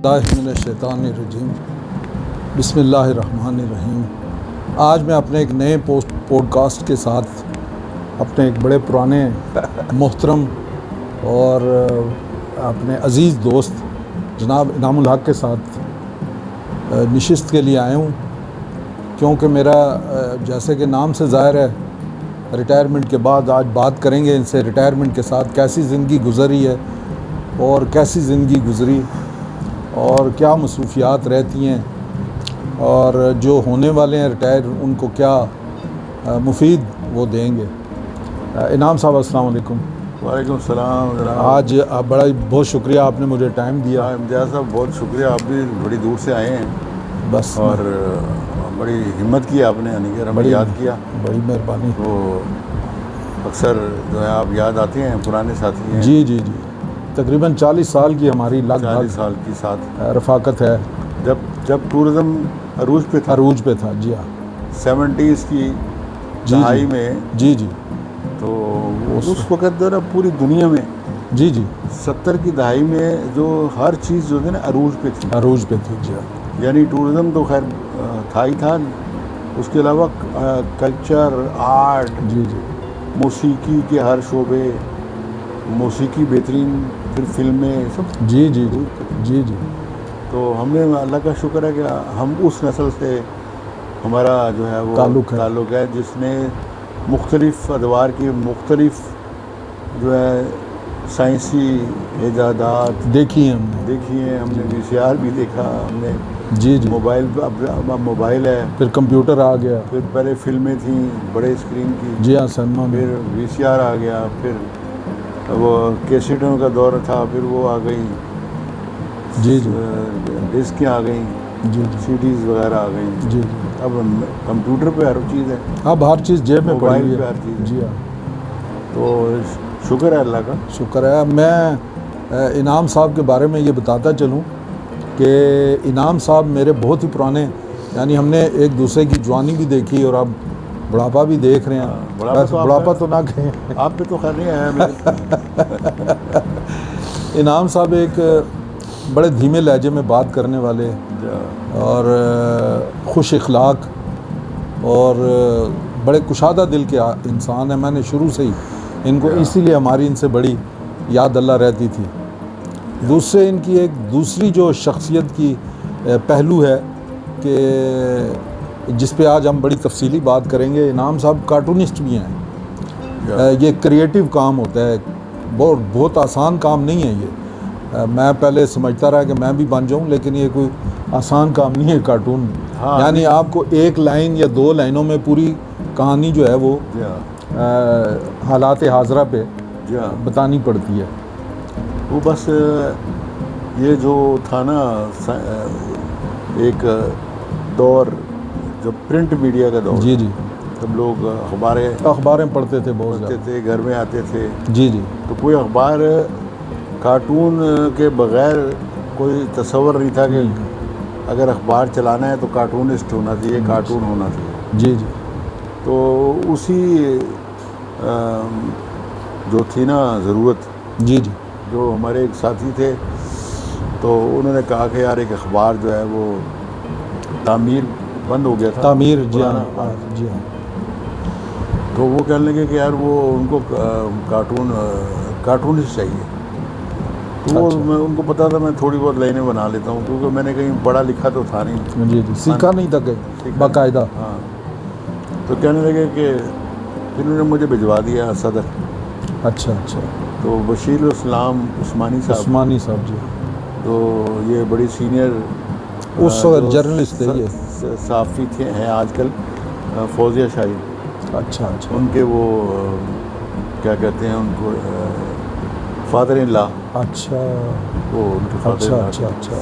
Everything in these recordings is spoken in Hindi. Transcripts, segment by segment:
बिस्मिल्लाहिर्रहमानिर्रहीम। बिस्मिल्लाहिर्रहमानिर्रहीम। आज मैं अपने एक नए पॉडकास्ट के साथ अपने एक बड़े पुराने मोहतरम और अपने अज़ीज़ दोस्त जनाब इनामुल हक के साथ नशिस्त के लिए आया हूँ, क्योंकि मेरा जैसे कि नाम से ज़ाहिर है रिटायरमेंट के बाद आज बात करेंगे इनसे रिटायरमेंट के साथ कैसी ज़िंदगी गुज़री है और कैसी ज़िंदगी गुज़री और क्या मसरूफ़ियात रहती हैं और जो होने वाले हैं रिटायर उनको क्या मुफीद वो देंगे। इनाम साहब अस्सलाम वालेकुम। वालेकुम सलाम। आज बड़ा बहुत शुक्रिया आपने मुझे टाइम दिया। इम्तियाज़ साहब बहुत शुक्रिया, आप भी बड़ी दूर से आए हैं बस और बड़ी हिम्मत की आपने आने की, हमें याद किया, बड़ी मेहरबानी। तो अक्सर जो है आप याद आते हैं, पुराने साथी हैं। जी जी जी, तकरीबन 40 साल की हमारी लगभग 40 साल की साथ रफ़ाकत है। जब टूरिज़्म अरूज पे था, जी हाँ, 70s की दहाई में। जी जी, तो उस वक़्त जो ना पूरी दुनिया में जी जी 70 की दहाई में जो हर चीज़ जो थी ना अरूज पे थी। अरूज पे थी। जी हाँ, यानी टूरिज़्म तो खैर था ही था, उसके अलावा कल्चर, आर्ट, जी जी मौसीकी के हर शोबे, मौसीकी बेहतरीन, फिर फिल्में सब। जी जी जी जी जी। तो हमने अल्लाह का शुक्र है कि हम उस नस्ल से हमारा जो है वो ताल्लुक़ है जिसने मुख्तलिफ़ अदवार की मुख्तलिफ़ जो है साइंसी इजादात देखी हैं हमने VCR भी देखा हमने। जी जी, मोबाइल, अब मोबाइल है, फिर कंप्यूटर आ गया, फिर पहले फिल्में थी बड़े स्क्रीन की, जी हाँ सिनेमा में, फिर VCR आ गया, फिर वो कैसेटों का दौर था, फिर वो आ गई, जी जी डिस्कें आ गई, जी जी CDs वगैरह आ गई। जी जी। अब कंप्यूटर पे हर चीज़ है, अब हर चीज़ जेब में पड़ी मोबाइल पे है। हर चीज़ है। जी हाँ, तो शुक्र है अल्लाह का। शुक्र है। मैं इनाम साहब के बारे में ये बताता चलूँ कि इनाम साहब मेरे बहुत ही पुराने, यानी हमने एक दूसरे की जवानी भी देखी और अब बुढ़ापा भी देख रहे हैं। बुढ़ापा तो ना कहें, आप पे तो खैर नहीं आया मेरे। इनाम साहब एक बड़े धीमे लहजे में बात करने वाले और खुश इखलाक और बड़े कुशादा दिल के इंसान हैं। मैंने शुरू से ही इनको इसीलिए हमारी इनसे बड़ी याद अल्लाह रहती थी। दूसरे इनकी एक दूसरी जो शख्सियत की पहलू है कि जिस पे आज हम बड़ी तफसीली बात करेंगे, इनाम साहब कार्टूनिस्ट भी हैं। ये क्रिएटिव काम होता है, बहुत आसान काम नहीं है ये। मैं पहले समझता रहा कि मैं भी बन जाऊं, लेकिन ये कोई आसान काम नहीं है कार्टून। हाँ, यानी आपको एक लाइन या दो लाइनों में पूरी कहानी जो है वो हालात हाजरा पे बतानी पड़ती है। वो बस ये जो था ना एक दौर, जो प्रिंट मीडिया का दौर। जी जी, सब लोग अखबारें पढ़ते थे, बहुत पढ़ते थे, घर में आते थे। जी जी, तो कोई अखबार कार्टून के बगैर कोई तस्वर नहीं था कि अगर अखबार चलाना है तो कार्टूनिस्ट होना चाहिए, कार्टून होना चाहिए। जी जी। तो उसी जो थी ना ज़रूरत, जी जी, जो हमारे एक साथी थे, तो उन्होंने कहा कि यार एक अखबार जो है वो तामीर बंद हो गया था। तामीर, जी हाँ जी हाँ। तो वो कहने लगे कि यार वो उनको कार्टूनिस्ट चाहिए। तो वो उनको पता था मैं थोड़ी बहुत लाइनें बना लेता हूँ, क्योंकि मैंने कहीं पढ़ा लिखा तो था नहीं। जी जी, सीखा नहीं था कहीं बाकायदा। हाँ, तो कहने लगे कि फिर उन्होंने मुझे भिजवा दिया सदर। अच्छा अच्छा। तो बशीर इस्लाम उस्मानी साहब जी, तो ये बड़ी सीनियर उस जर्नलिस्ट थे, ये सहाफ़ी थे, हैं आजकल, फौजिया शाही। अच्छा अच्छा। उनके वो क्या कहते हैं उनको, फादर इन लॉ। अच्छा, वो उनके फादर। अच्छा अच्छा अच्छा।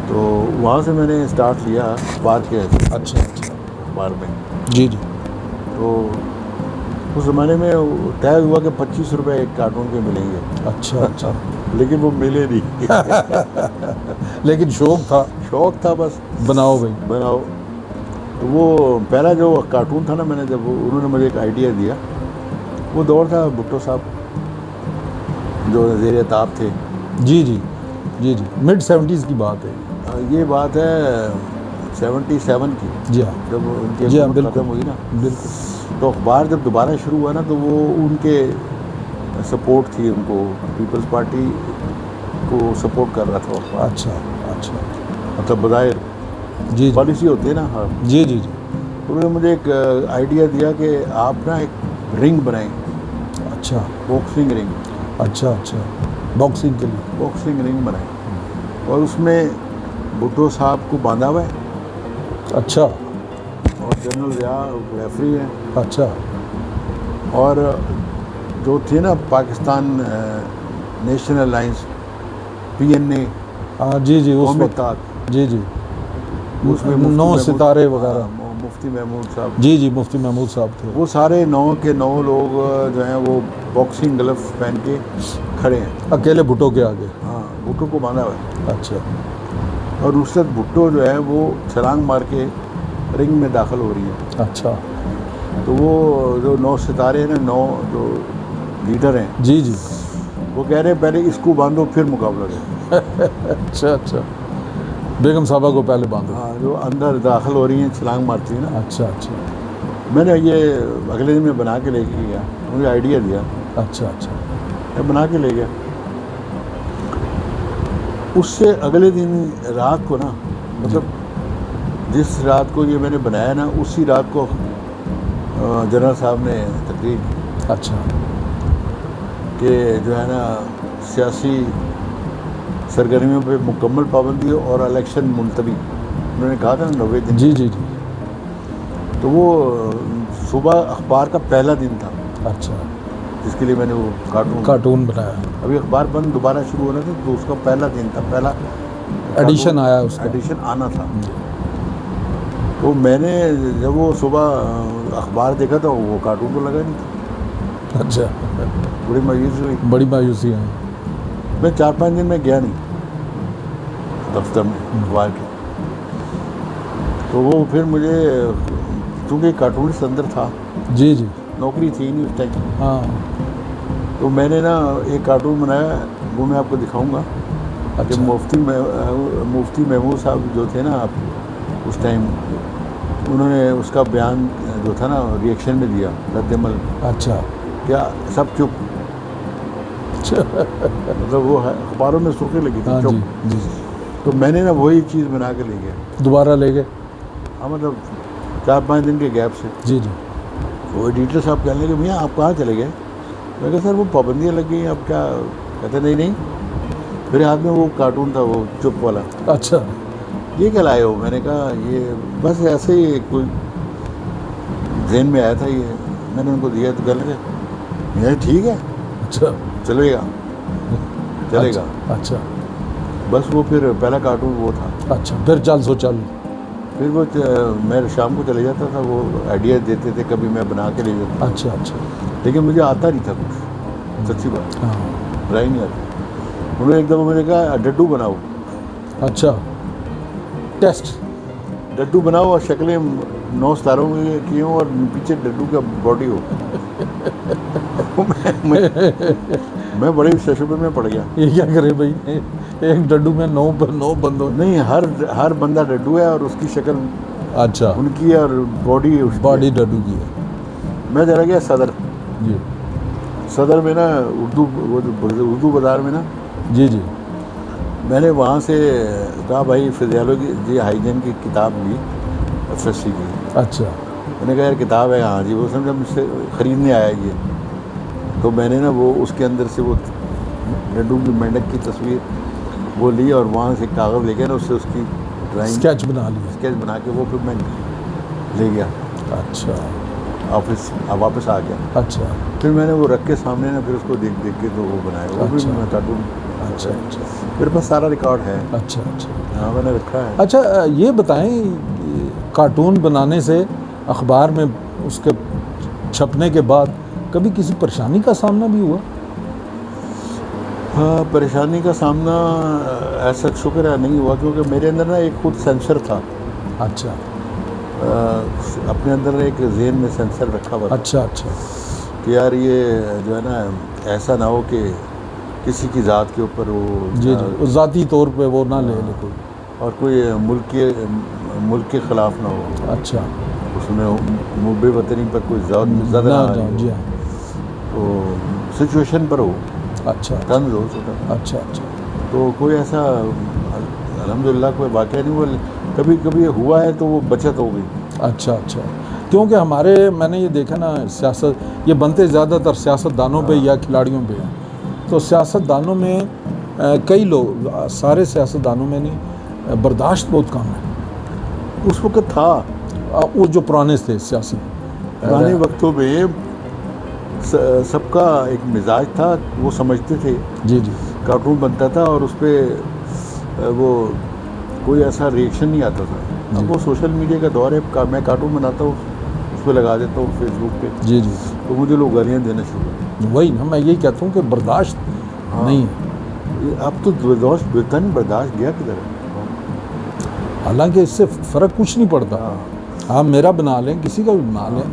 तो वहाँ से मैंने स्टार्ट लिया अखबार के। अच्छा अच्छा, अखबार में। जी जी। तो उस ज़माने में तय हुआ कि 25 रुपये एक कार्टून के मिलेंगे। अच्छा अच्छा। लेकिन वो मिले नहीं। लेकिन शौक था बस, बनाओ भाई बनाओ। तो वो पहला जो कार्टून था ना, मैंने जब उन्होंने मुझे एक आइडिया दिया, वो दौर था भुट्टो साहब जो ज़ेर ताब थे। जी जी, जी जी, मिड 70s की बात है। ये बात है 77 की, जी हाँ, जब उनकी जी हाँ, हुकूमत बिल्कुल ख़त्म हुई ना। बिल्कुल। तो अखबार जब दोबारा शुरू हुआ ना, तो वो उनके सपोर्ट थी, उनको पीपल्स पार्टी को सपोर्ट कर रहा था अखबार, अच्छा अच्छा, मतलब बज़ाहिर जी जी पॉलिसी होती है ना। हाँ, जी जी जी, तो उन्होंने मुझे एक आइडिया दिया कि आप ना एक रिंग बनाएं, अच्छा बॉक्सिंग रिंग, अच्छा अच्छा, बॉक्सिंग के लिए। बॉक्सिंग रिंग बनाएं, और उसमें भुट्टो साहब को बांधा हुआ है, अच्छा और जनरल ज़िया रेफरी है, अच्छा और जो थे ना पाकिस्तान नेशनल अलायंस, PNA, हाँ जी जी, उस कौमी वक्त इत्तेहाद, जी जी, उसमें 9 सितारे वगैरह। मुफ्ती महमूद साहब, जी जी, मुफ्ती महमूद साहब थे। वो सारे 9 के 9 लोग जो हैं वो बॉक्सिंग ग्लव्स पहन के खड़े हैं। अकेले भुट्टो के आगे। हाँ, भुट्टो को बांधा हुआ है, अच्छा और उस वक्त भुट्टो जो है वो छलांग मार के रिंग में दाखिल हो रही है। अच्छा, तो वो जो 9 सितारे हैं ना, 9 जो लीडर हैं, जी जी, वो कह रहे हैं पहले इसको बांधो फिर मुकाबला करें। अच्छा अच्छा, बेगम साहबा को पहले बांधो। हाँ, जो अंदर दाखिल हो रही हैं, छलांग मारती है ना। अच्छा अच्छा मैंने ये अगले दिन में बना के लेके गया, मुझे आइडिया दिया, अच्छा अच्छा, मैं बना के ले गया। उससे अगले दिन रात को ना, मतलब जिस रात को ये मैंने बनाया ना, उसी रात को जनरल साहब ने तकरीर की अच्छा कि जो है ना सियासी सरगर्मियों पे मुकम्मल पाबंदी और इलेक्शन मुलतवी, उन्होंने कहा था ना 90 दिन। जी जी जी, तो वो सुबह अखबार का पहला दिन था, अच्छा, जिसके लिए मैंने वो कार्टून बनाया, अभी अखबार बंद दोबारा शुरू होना था, तो उसका पहला दिन था, पहला एडिशन आया उसका। एडिशन आना था। तो मैंने जब वो सुबह अखबार देखा था, वो कार्टून तो लगा नहीं था, अच्छा, बड़ी मायूसी हुई। बड़ी मायूसी है। मैं 4-5 दिन में गया नहीं दफ्तर में अखबार के। तो वो फिर मुझे, चूँकि कार्टूनिस्ट अंदर था, जी जी, नौकरी थी नहीं उस टाइम, हाँ तो मैंने ना एक कार्टून बनाया, वो मैं आपको दिखाऊंगा कि अच्छा मुफ्ती महमूद साहब जो थे ना उस टाइम, उन्होंने उसका बयान जो था ना रिएक्शन में दिया, रद्दमल, अच्छा क्या सब चुप, मतलब वो है अखबारों में सुर्खी लगी थी, हाँ जी चुप। जी, तो मैंने ना वही चीज़ बना के ले गया, दोबारा ले गए। हाँ, मतलब 4-5 दिन के गैप से। जी जी, वो एडिटर साहब कहने लगे, भैया आप कहाँ चले गए? मैं कहा सर वो पाबंदियाँ लग गई, अब क्या? कहते नहीं नहीं, मेरे हाथ में वो कार्टून था, वो चुप वाला, अच्छा ये क्या लाए हो? मैंने कहा ये बस ऐसे ही कोई जहन में आया था, ये मैंने उनको दिया। तो कहने लगे ये ठीक है, अच्छा चलेगा चलेगा। अच्छा बस वो फिर पहला कार्टून वो था। अच्छा, फिर 400 फिर वो मैं शाम को चले जाता था, वो आइडिया देते थे, कभी मैं बना के ले जाता अच्छा अच्छा, था, लेकिन मुझे आता नहीं था कुछ, सच्ची बात, हाँ राय नहीं आता। उन्होंने एक दफ़ा मैंने कहा डड्डू बनाओ, अच्छा, टेस्ट, डड्डू बनाओ और शक्लें 9 सितारों की हों और पीछे डड्डू का बॉडी हो। मैं बड़े तशब्बुर में पड़ गया। ये क्या करे भाई, एक डड्डू में 9 बंदों। नहीं, हर बंदा डड्डू है और उसकी शक्ल अच्छा, उनकी है और बॉडी बॉडी डड्डू की है। मैं चला गया सदर, जी सदर में ना उर्दू बाज़ार में ना, जी जी, मैंने वहाँ से कहा भाई फिजियोलॉजी हाइजीन की किताब ली, FSC की। अच्छा मैंने कहा यार किताब है, हाँ जी। वो समझा मुझसे ख़रीदने आया ये, तो मैंने ना वो उसके अंदर से वो डड्डू की मेंढक की तस्वीर वो ली, और वहाँ से कागज़ लेके ना उससे उसकी ड्राइंग स्केच बना लिया। स्केच बना के वो फिर मैं ले गया अच्छा ऑफिस, वापस आ गया। अच्छा फिर मैंने वो रख के सामने ना, फिर उसको देख देख के तो वो बनाया, वो अच्छा। भी मैं कार्टून। अच्छा अच्छा मेरे पास सारा रिकॉर्ड है, अच्छा अच्छा हाँ मैंने रखा है। अच्छा, ये बताएं, कार्टून बनाने से अखबार में उसके छपने के बाद कभी किसी परेशानी का सामना भी हुआ? हाँ, परेशानी का सामना ऐसा शुक्र है नहीं हुआ, क्योंकि मेरे अंदर ना एक खुद सेंसर था। अच्छा अपने अंदर एक जेन में सेंसर रखा हुआ था अच्छा अच्छा कि यार ये जो है ना ऐसा ना हो कि किसी की ज़ात के ऊपर वो जी जी, उस ज़ाती तौर पे वो ना ले ले कोई। और कोई मुल्क के ख़िलाफ़ ना हो, अच्छा, उसमें मुब्बे वतनी पर कोई ज़्यादा ना ना हो, जी हाँ, तो सिचुएशन पर हो, अच्छा तंज हो छोटा। अच्छा अच्छा, तो कोई ऐसा अल्हम्दुलिल्लाह कोई वाक़या नहीं, वो कभी कभी हुआ है तो वो बचत हो गई। अच्छा अच्छा। क्योंकि हमारे मैंने ये देखा ना, सियासत ये बनते ज़्यादातर सियासतदानों पे या खिलाड़ियों पे हैं। तो सियासतदानों में कई लोग, सारे सियासतदानों में नहीं, बर्दाश्त बहुत कम है। उस वक़्त था, वो जो पुराने थे सियासी, पुराने वक्तों में सबका एक मिजाज था, वो समझते थे। जी जी, कार्टून बनता था और उस पर वो कोई ऐसा रिएक्शन नहीं आता था। अब वो सोशल मीडिया का दौर है, मैं कार्टून बनाता हूँ, उस पर लगा देता हूँ फेसबुक पे, जी जी, तो मुझे लोग गालियाँ देना शुरू। वही ना मैं यही कहता हूँ कि बर्दाश्त नहीं है। अब तो बर्दाश्त बेहतर नहीं, बर्दाश्त गया किधर है। हालांकि इससे फ़र्क कुछ नहीं पड़ता, आप मेरा बना लें, किसी का भी बना लें,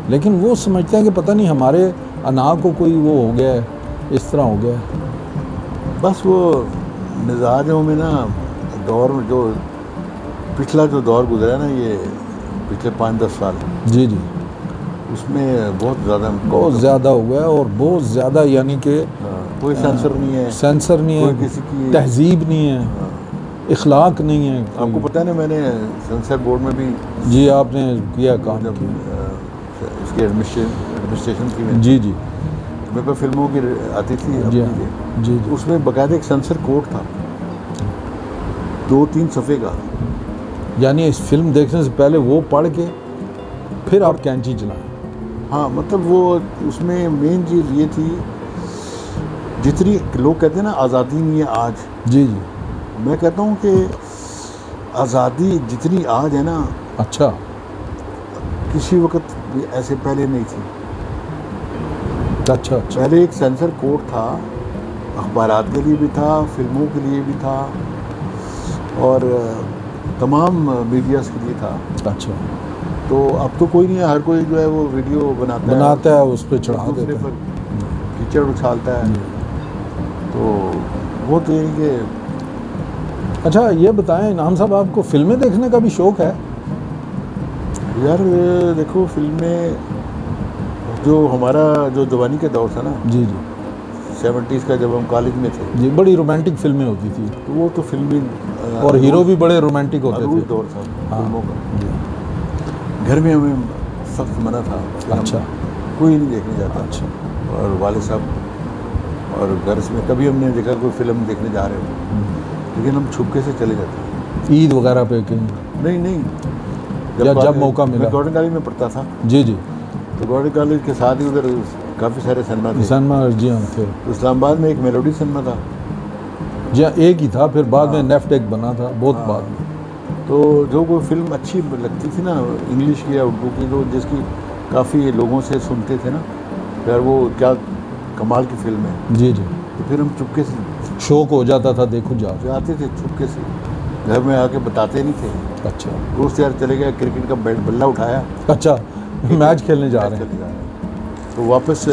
लेकिन वो समझते हैं कि पता नहीं हमारे अना को कोई वो हो गया है, इस तरह हो गया है। बस वो मिजाजों में ना दौर में जो पिछला जो दौर गुजरा ना, ये पिछले 5-10 साल, जी जी, उसमें बहुत ज़्यादा हो गया, और बहुत ज़्यादा, यानी कि कोई सेंसर नहीं है, सेंसर नहीं है, किसी की तहजीब नहीं है, इखलाक नहीं है। आपको पता है ना, मैंने सेंसर बोर्ड में भी जी आपने किया काम, जब इसके एडमिनिस्ट्रेशन की में, जी जी, मेरे पर फिल्मों की आती थी जी अपनी, जी, उसमें बाकायदा एक सेंसर कोड था 2-3 सफ़े का। यानी इस फिल्म देखने से पहले वो पढ़ के फिर आप कैंची चलाएं। हाँ, मतलब वो उसमें मेन चीज़ ये थी, जितनी लोग कहते हैं ना आज़ादी नहीं है आज, जी जी, मैं कहता हूँ कि आज़ादी जितनी आज है ना, अच्छा, किसी वक्त भी ऐसे पहले नहीं थी। अच्छा अच्छा, पहले एक सेंसर कोड था, अखबारात के लिए भी था, फिल्मों के लिए भी था, और तमाम मीडियाज़ के लिए था। अच्छा, तो अब तो कोई नहीं है, हर कोई जो है वो वीडियो बनाता है, उस पर चढ़ा दूसरे देता पर है। कीचड़ उछालता है। तो वो तो यही कि अच्छा ये बताएं इनाम साहब, आपको फिल्में देखने का भी शौक़ है? यार देखो, फिल्में जो हमारा जो जवानी का दौर था ना, जी जी, 70s का, जब हम कॉलेज में थे, जी बड़ी रोमांटिक फिल्में होती थी, तो वो तो फिल्मी और हीरो भी बड़े रोमांटिक होते थे। दौर था फिल्मों का। जी, घर में हमें सख्त मना था कि अच्छा, कोई नहीं देखने जाता। अच्छा, और वाले साहब, और घर में कभी हमने देखा कोई फिल्म देखने जा रहे हो, लेकिन हम छुपके से चले जाते। ईद वगैरह पे कहीं? नहीं, जब मौका मिला। मैं गवर्नमेंट कॉलेज में पढ़ता था। जी जी, तो गवर्नमेंट कॉलेज के साथ ही उधर काफ़ी सारे सिनेमा थे। सिनेमा, जी हाँ थे। तो इस्लामाबाद में एक मेलोडी सिनेमा था। जी हाँ, एक ही था, फिर बाद में नेफ्ट एक बना था, बहुत बाद में। तो जो कोई फिल्म अच्छी लगती थी ना, इंग्लिश की या उर्दू की, तो जिसकी काफ़ी लोगों से सुनते थे ना, यार वो क्या कमाल की फिल्म है, जी जी, तो फिर हम चुपके से शौक हो जाता था, देखो जाते थे चुपके से, घर में आके बताते नहीं थे। अच्छा, दोस्त यार चले गए, क्रिकेट का बल्ला उठाया, अच्छा, मैच खेलने जा रहे हैं, तो वापस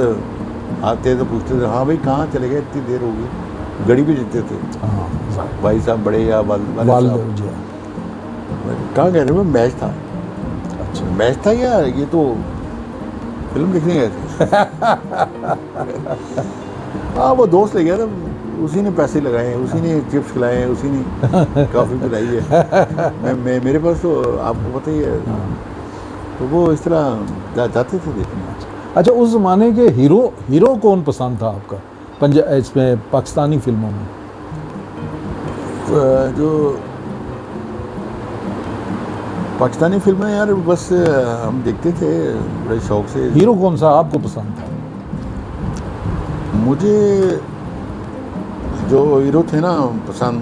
आते तो पूछते थे, हाँ भाई कहाँ चले गए, इतनी देर हो गई, घड़ी भी देते थे। हाँ, भाई साहब बड़े या वाल जी, कहाँ गए थे? मैं मैच था। अच्छा, मैच था या ये तो फिल्म देखने गए थे। हाँ, वो दोस्त ले गया था, उसी ने पैसे लगाए, उसी ने चिप्स खिलाए, उसी ने कॉफ़ी पिलाई है। मेरे पास तो आपको पता ही है। तो वो इस तरह जाते थे देखने। अच्छा, उस ज़माने के हीरो कौन पसंद था आपका इसमें पाकिस्तानी फिल्मों में? जो पाकिस्तानी फिल्में यार बस हम देखते थे बड़े शौक से। हीरो कौन सा आपको पसंद था? मुझे जो हीरो थे ना पसंद,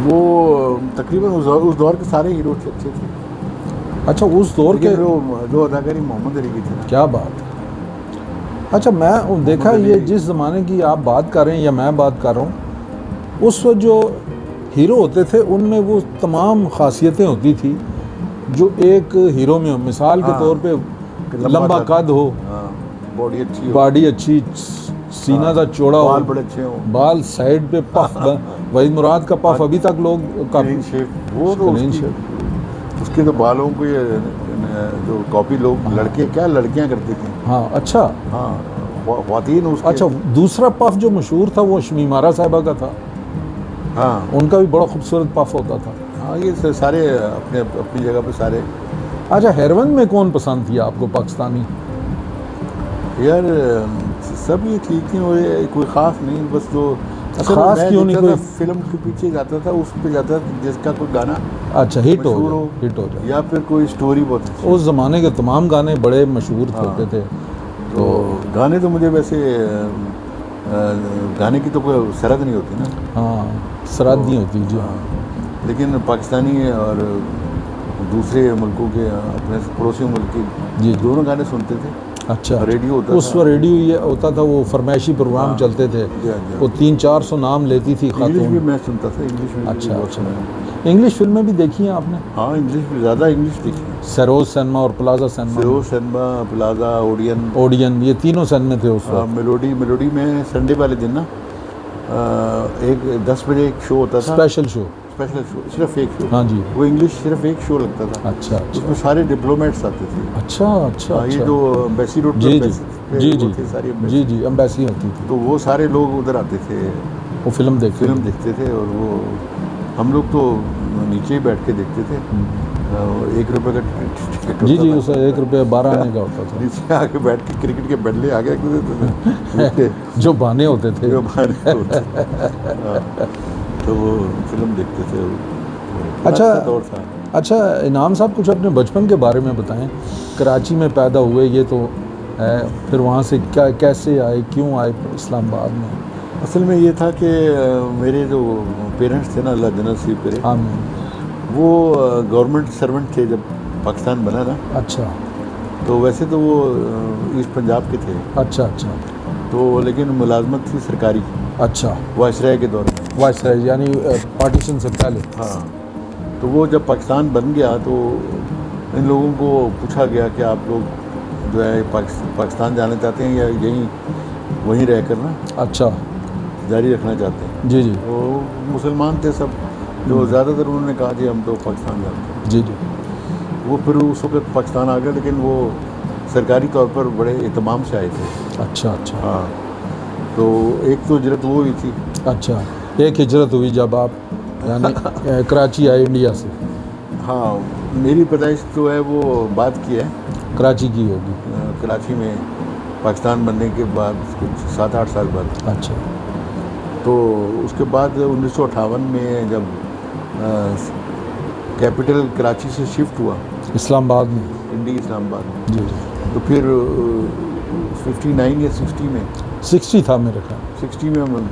वो तकरीबन उस दौर के सारे हीरो अच्छे थे। अच्छा, उस दौर के जो अदाकारी मोहम्मद अली की थी ना, क्या बात। अच्छा, मैं देखा ये जिस ज़माने की आप बात कर रहे हैं या मैं बात कर रहा हूँ, उस वक्त जो हीरो होते थे उनमें वो तमाम खासियतें होती थी जो एक हीरो में हो। मिसाल के तौर पे लंबा कद हो, बॉडी अच्छी हो, बॉडी अच्छी, सीना सा चौड़ा बाल हो, बड़े अच्छे हो, बाल साइड पे पफ वहीद मुराद का पफ अभी तक लोग क्लीन शेप, वो तो clean उसके तो बालों को ये जो कॉपी लोग लड़के क्या लड़कियां करती थी। हाँ अच्छा हाँ ख्वातीन उसके। अच्छा, दूसरा पफ जो मशहूर था वो शमीमारा साहिबा का था, हाँ उनका भी बड़ा खूबसूरत पफ होता था। हाँ, ये सारे अपने अपनी जगह पे सारे। अच्छा, हेरोइन में कौन पसंद थी आपको पाकिस्तानी? यार सब ये ठीक नहीं हो रहे, कोई ख़ास नहीं, बस जो खास क्यों नहीं कोई? फिल्म के पीछे जाता था, उस पे जाता था जिसका कोई गाना अच्छा हिट हो मशहूर जाए, हिट हो जाए। या फिर कोई स्टोरी बहुत अच्छी। उस ज़माने के तमाम गाने बड़े मशहूर हाँ। होते थे। तो गाने तो मुझे वैसे गाने की तो कोई सरहद नहीं होती ना। हाँ सरहद नहीं होती जी। हाँ लेकिन पाकिस्तानी और दूसरे मुल्कों के अपने पड़ोसी मुल्क के जी। दोनों गाने सुनते थे। अच्छा, रेडियो होता उस था। वक्त रेडियो ये होता था, वो फरमाइशी प्रोग्राम चलते थे, वो 300-400 नाम लेती थी इंग्लिश भी खातून। मैं सुनता था, इंग्लिश में भी अच्छा बहुत अच्छा, सुना। इंग्लिश फिल्में भी देखी हैं आपने? हाँ इंग्लिश भी, ज़्यादा इंग्लिश देखी। सरोज सिनेमा और प्लाजा सिनेमा, सिरो सिनेमा, प्लाजा, ओडियन, ओडियन, ये तीनों सिनेमा थे उस वक्त। मेलोडी में संडे वाले दिन ना एक 10 बजे एक शो होता था, स्पेशल शो। स्पेशल शो, सिर्फ एक शो। हाँ जी। वो इंग्लिश सिर्फ एक शो लगता था। अच्छा अच्छा उसमें सारे डिप्लोमेट्स आते थे। अच्छा अच्छा हाँ, ये अच्छा। जो एम्बेसी रोड जी पे जी पे जी वो जी थे सारी embassy। जी जी, एम्बेसी होती थी, तो वो सारे लोग उधर आते थे, वो फिल्म देखते फिल्म थे। देखते थे। और वो हम लोग तो नीचे ही बैठ के देखते थे। 1 रुपये का टिकट जी होता जी, था। उसे 1 रुपये 12 आने का होता था। नीचे आके बैठ के क्रिकेट के बल्ले आगे कूदते थे जो बहाने होते थे। जो बाहर होते थे। हाँ, तो वो फिल्म देखते थे। अच्छा दौर था। अच्छा, इनाम साहब कुछ अपने बचपन के बारे में बताएं। कराची में पैदा हुए ये तो है, फिर वहाँ से क्या कैसे आए, क्यों आए इस्लामाबाद में? असल में ये था कि मेरे जो पेरेंट्स थे ना, अल्लाह जन्नत नसीब करे, आमीन। वो गवर्नमेंट सर्वेंट थे जब पाकिस्तान बना ना। अच्छा तो वैसे तो वो ईस्ट पंजाब के थे, अच्छा अच्छा तो लेकिन मुलाजमत थी सरकारी, अच्छा, वायसराय के दौर में। वायसराय यानी पार्टीशन से पहले। हाँ, तो वो जब पाकिस्तान बन गया तो इन लोगों को पूछा गया कि आप लोग जो है पाकिस्तान जाना चाहते हैं या वहीं रह कर ना अच्छा जारी रखना चाहते हैं। जी जी तो मुसलमान थे सब, जो ज़्यादातर उन्होंने कहा जी हम तो पाकिस्तान जाते हैं। जी जी। वो फिर उस वक्त पाकिस्तान आ गए, लेकिन वो सरकारी तौर पर बड़े एहतमाम से आए थे। अच्छा अच्छा हाँ, तो एक तो हिजरत वो हुई थी। अच्छा, एक हिजरत हुई जब आप यानी कराची आए इंडिया से। हाँ, मेरी पैदाइश जो है वो बाद की है, कराची की होगी। कराची में पाकिस्तान बनने के बाद कुछ 7-8 साल बाद। अच्छा तो उसके बाद 1958 में जब कैपिटल कराची से शिफ्ट हुआ इस्लामाबाद में। इंडी इस्लामाबाद में, जी जी, तो फिर 59 या 60 में 60 था मेरे ख्याल। 60 में हम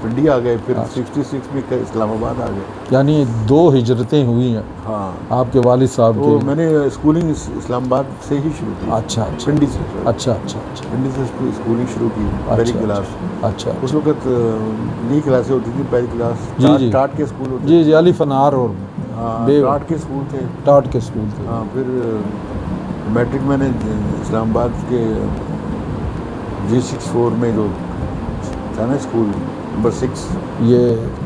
पिंडी आ गए, फिर अच्छा। 66 में इस्लामाबाद आ गए। यानी 2 हिजरतें हुई हैं हाँ, आपके वालिद साहब तो के। मैंने स्कूलिंग इस्लामाबाद से ही शुरू की। अच्छा अच्छा पिंडी से अच्छा अच्छा अच्छा पिंडी से स्कूलिंग शुरू की, पहली अच्छा, क्लास। अच्छा उस वक्त नई क्लासें होती थी, पहली क्लास जी, जी। टाट के स्कूल होते जी जी, अली फनार और थे। हाँ, बे- टाट के स्कूल थे। टाट के स्कूल थे। हाँ, फिर मैट्रिक मैंने इस्लामाबाद के G64 में जो था ना स्कूल नंबर 6, ये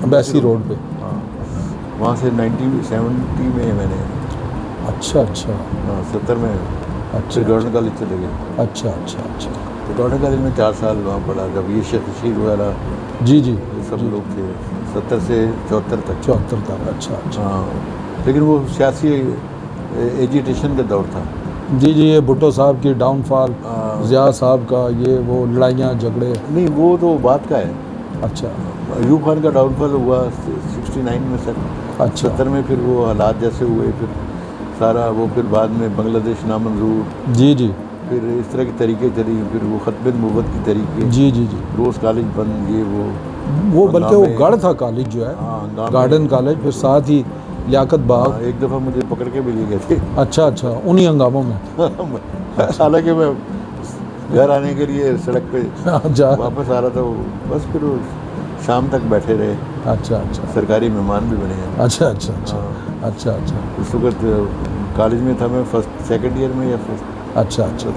अम्बेसी रोड पे। हाँ, वहाँ से 1970 में मैंने अच्छा अच्छा 70 में अच्छा फिर गवर्नर कॉलेज चले गए। अच्छा अच्छा अच्छा तो गवर्नर कॉलेज में 4 साल वहाँ पढ़ा, जब ये शेख रशीद वगैरह जी जी, ये सब लोग थे, 70 से 74 तक। 74 तक। अच्छा अच्छा हाँ, लेकिन वो सियासी एजिटेशन का दौर था। जी जी, ये भुट्टो साहब की डाउनफॉल, हाँ। ज़िया साहब का ये वो लड़ाइयाँ झगड़े। नहीं, वो तो बात का है। अच्छा अयूब खान का डाउनफॉल हुआ 69 में सर। अच्छा 70 में फिर वो हालात जैसे हुए, फिर सारा वो, फिर बाद में बांग्लादेश नामंजूर, जी जी फिर इस तरह की तरीके चली, फिर वो ख़त्म नबूवत की तरीके, जी जी जी, रोज़ कॉलेज बंद, ये वो बल्कि वो हंगामे। गढ़ था कॉलेज जो है, हाँ, हंगामे। गार्डन कॉलेज, फिर साथ ही लियाकत हाँ, बाग। एक दफ़ा मुझे पकड़ के भी ले गए थे। अच्छा अच्छा, उन्हीं हंगामों में। हालांकि मैं घर आने के लिए सड़क पे जा वापस आ रहा था, बस फिर वो शाम तक बैठे रहे। अच्छा अच्छा सरकारी मेहमान भी बने हैं। अच्छा अच्छा अच्छा हाँ। अच्छा अच्छा उस वक्त कॉलेज में था मैं, फर्स्ट सेकंड ईयर में या फर्स्ट। अच्छा अच्छा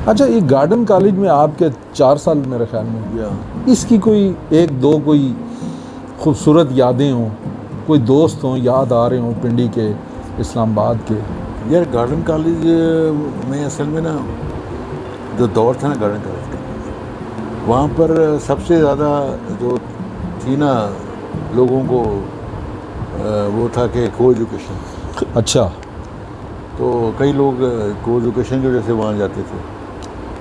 अच्छा, ये गार्डन कॉलेज में आपके 4 साल मेरे ख्याल में, या इसकी कोई एक दो कोई खूबसूरत यादें हों, कोई दोस्त हों याद आ रहे हों पिंडी के, इस्लामाबाद के? यार गार्डन कॉलेज में असल में ना जो दौर था ना गार्डन कॉलेज का, वहाँ पर सबसे ज़्यादा जो थी ना लोगों को वो था कि को एजुकेशन। अच्छा, तो कई लोग को एजुकेशन की वजह से वहाँ जाते थे।